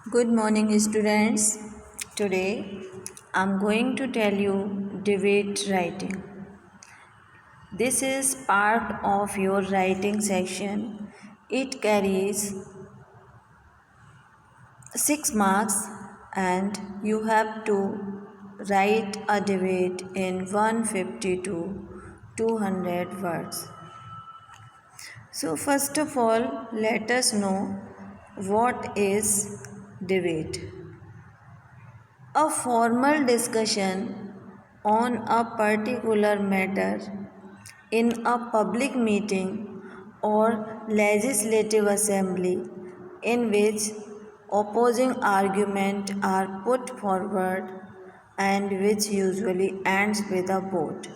Good morning, students. Today I'm going to tell you debate writing. This is part of your writing section. It carries 6 marks and you have to write a debate in 150 to 200 words. So, first of all, let us know what is debate. A formal discussion on a particular matter in a public meeting or legislative assembly in which opposing arguments are put forward and which usually ends with a vote.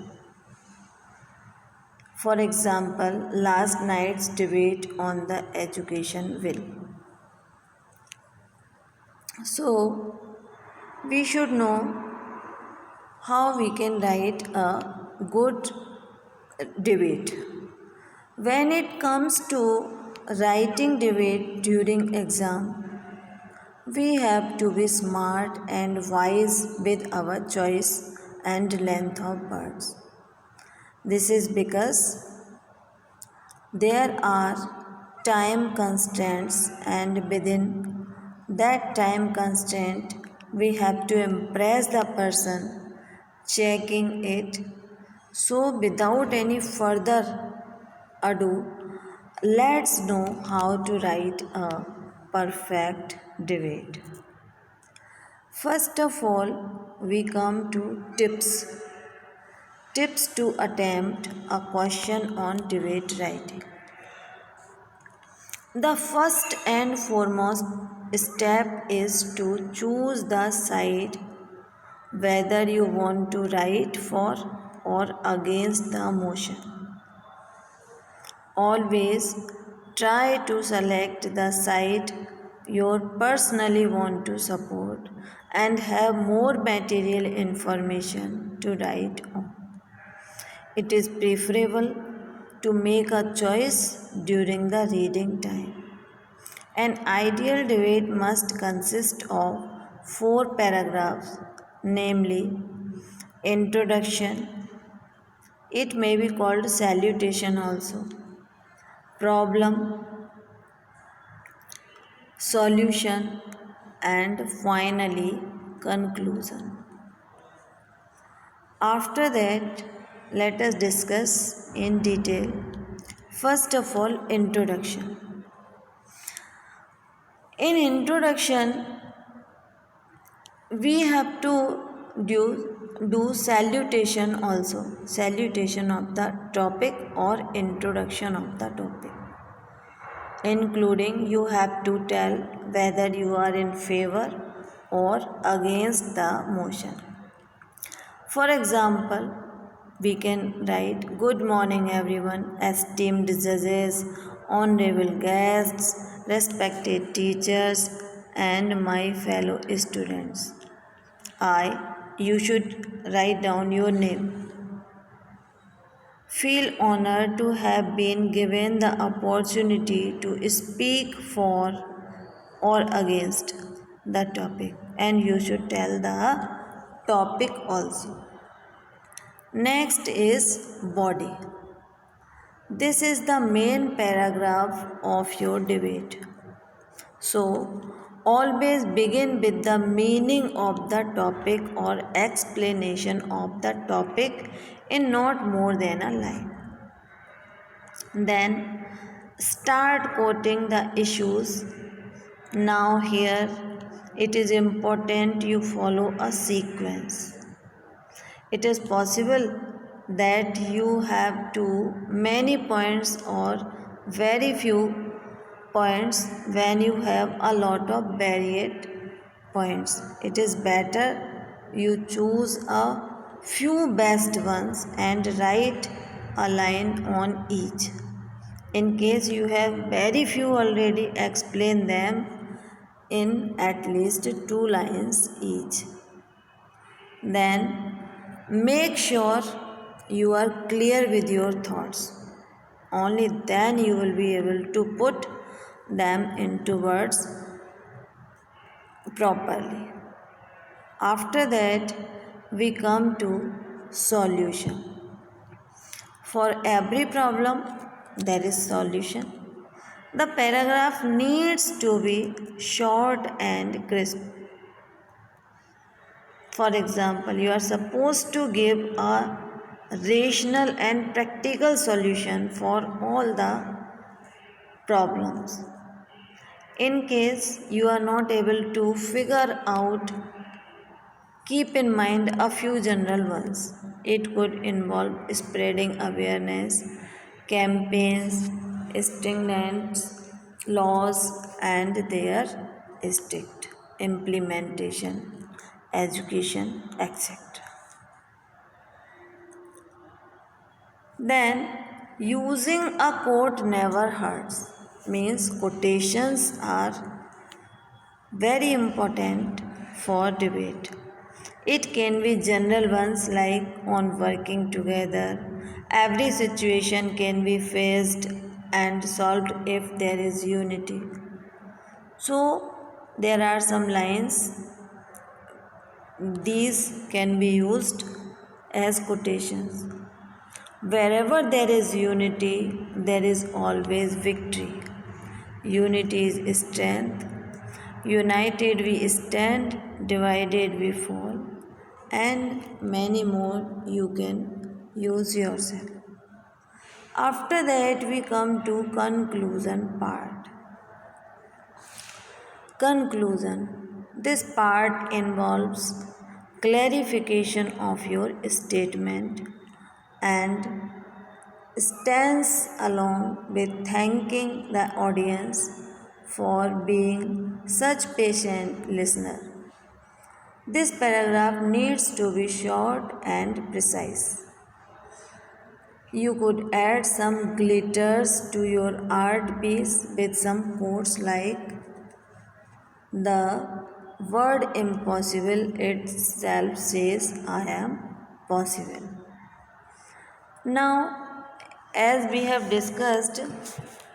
For example, last night's debate on the education bill. So, we should know how we can write a good debate. When it comes to writing debate during exam, we have to be smart and wise with our choice and length of words. This is because there are time constraints, and within that time constraint, we have to impress the person checking it. So, without any further ado, let's know how to write a perfect debate. First of all, we come to tips. Tips to attempt a question on debate writing. The first and foremost step is to choose the side whether you want to write for or against the motion. Always try to select the side you personally want to support and have more material information to write on. It is preferable to make a choice during the reading time. An ideal debate must consist of 4 paragraphs, namely introduction, it may be called salutation also, problem, solution, and finally conclusion. After that, let us discuss in detail. First of all, introduction. In introduction, we have to do salutation also, salutation of the topic or introduction of the topic, including you have to tell whether you are in favor or against the motion. For example, we can write, Good morning everyone, esteemed judges, honorable guests, respected teachers, and my fellow students. You should write down your name. Feel honored to have been given the opportunity to speak for or against the topic, and you should tell the topic also. Next is body. This is the main paragraph of your debate. So, always begin with the meaning of the topic or explanation of the topic in not more than a line. Then, start quoting the issues. Now, here it is important you follow a sequence. It is possible that you have too many points or very few points when you have a lot of varied points. It is better you choose a few best ones and write a line on each. In case you have very few already, explain them in at least 2 lines each. Then make sure you are clear with your thoughts. Only then you will be able to put them into words properly. After that, we come to solution. For every problem, there is solution. The paragraph needs to be short and crisp. For example, you are supposed to give a rational and practical solution for all the problems. In case you are not able to figure out, keep in mind a few general ones. It could involve spreading awareness, campaigns, stimulants, laws, and their strict implementation, education, etc. Then, using a quote never hurts means quotations are very important for debate. It can be general ones like on working together. Every situation can be faced and solved if there is unity. So, there are some lines, these can be used as quotations. Wherever there is unity, there is always victory. Unity is strength. United we stand, divided we fall, and many more you can use yourself. After that, we come to conclusion part. Conclusion. This part involves clarification of your statement and stands along with thanking the audience for being such patient listener. This paragraph needs to be short and precise. You could add some glitters to your art piece with some quotes like the word impossible itself says I am possible. Now, as we have discussed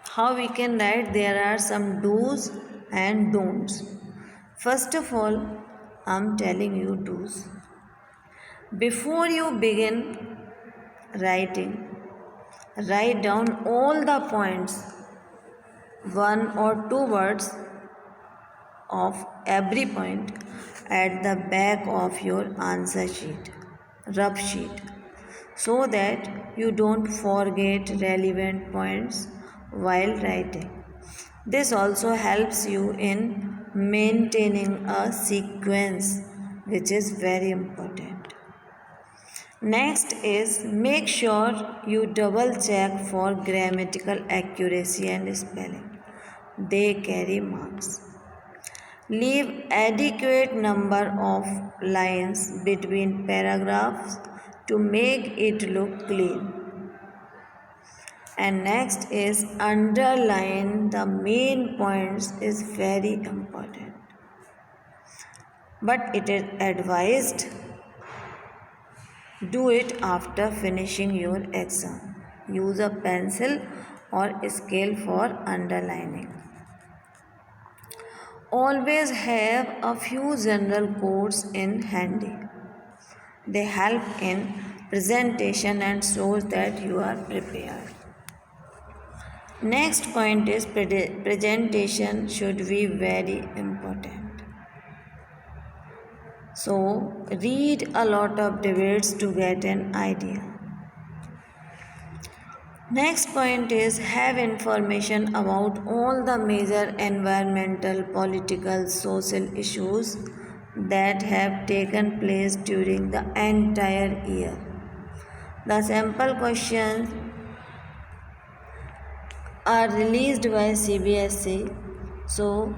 how we can write, there are some do's and don'ts. First of all, I'm telling you do's. Before you begin writing, write down all the points, one or two words of every point at the back of your answer sheet, rough sheet, so that you don't forget relevant points while writing. This also helps you in maintaining a sequence, which is very important. Next is make sure you double check for grammatical accuracy and spelling. They carry marks. Leave adequate number of lines between paragraphs to make it look clean. And next is underline the main points is very important. But it is advised do it after finishing your exam. Use a pencil or scale for underlining. Always have a few general quotes in handy. They help in presentation and shows that you are prepared. Next point is presentation should be very important. So read a lot of debates to get an idea. Next point is have information about all the major environmental, political, social issues that have taken place during the entire year. The sample questions are released by CBSE, so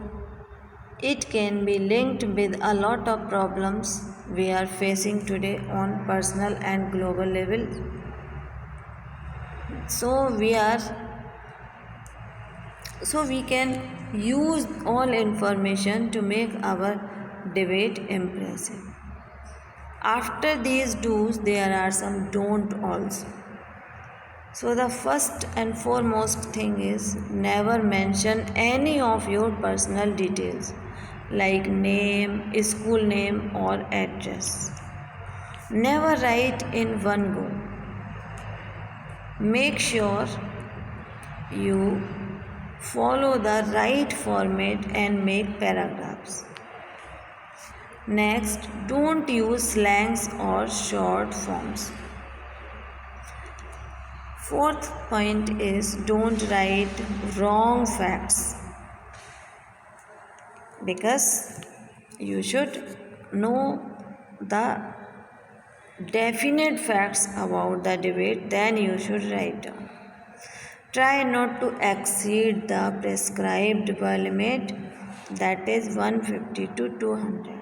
it can be linked with a lot of problems we are facing today on personal and global level. So we can use all information to make our debate impressive. After these do's, there are some don't also. So the first and foremost thing is never mention any of your personal details. like name, school name, or address. Never write in one go. Make sure you follow the right format and make paragraphs. Next, don't use slangs or short forms. Fourth point is don't write wrong facts because you should know the definite facts about the debate, then you should write down. Try not to exceed the prescribed limit, that is 150 to 200.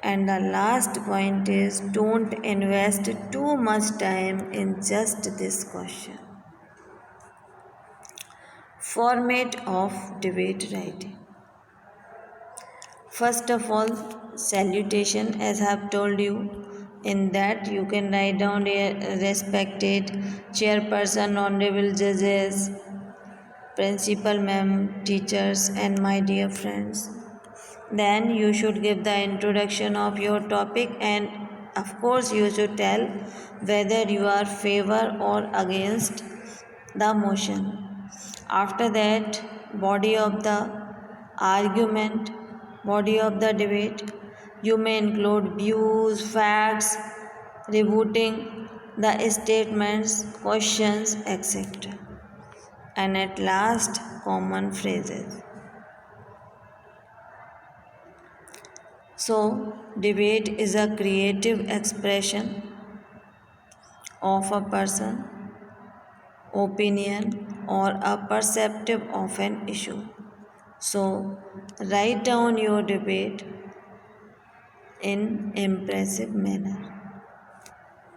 And the last point is don't invest too much time in just this question. Format of debate writing. First of all, salutation, as I have told you. In that, you can write down respected chairperson, honorable judges, principal ma'am, teachers, and my dear friends. Then you should give the introduction of your topic, and of course, you should tell whether you are favor or against the motion. After that, body of the argument, body of the debate. You may include views, facts, rebutting the statements, questions, etc. And at last, common phrases. So, debate is a creative expression of a person, opinion, or a perspective of an issue. So, write down your debate in impressive manner.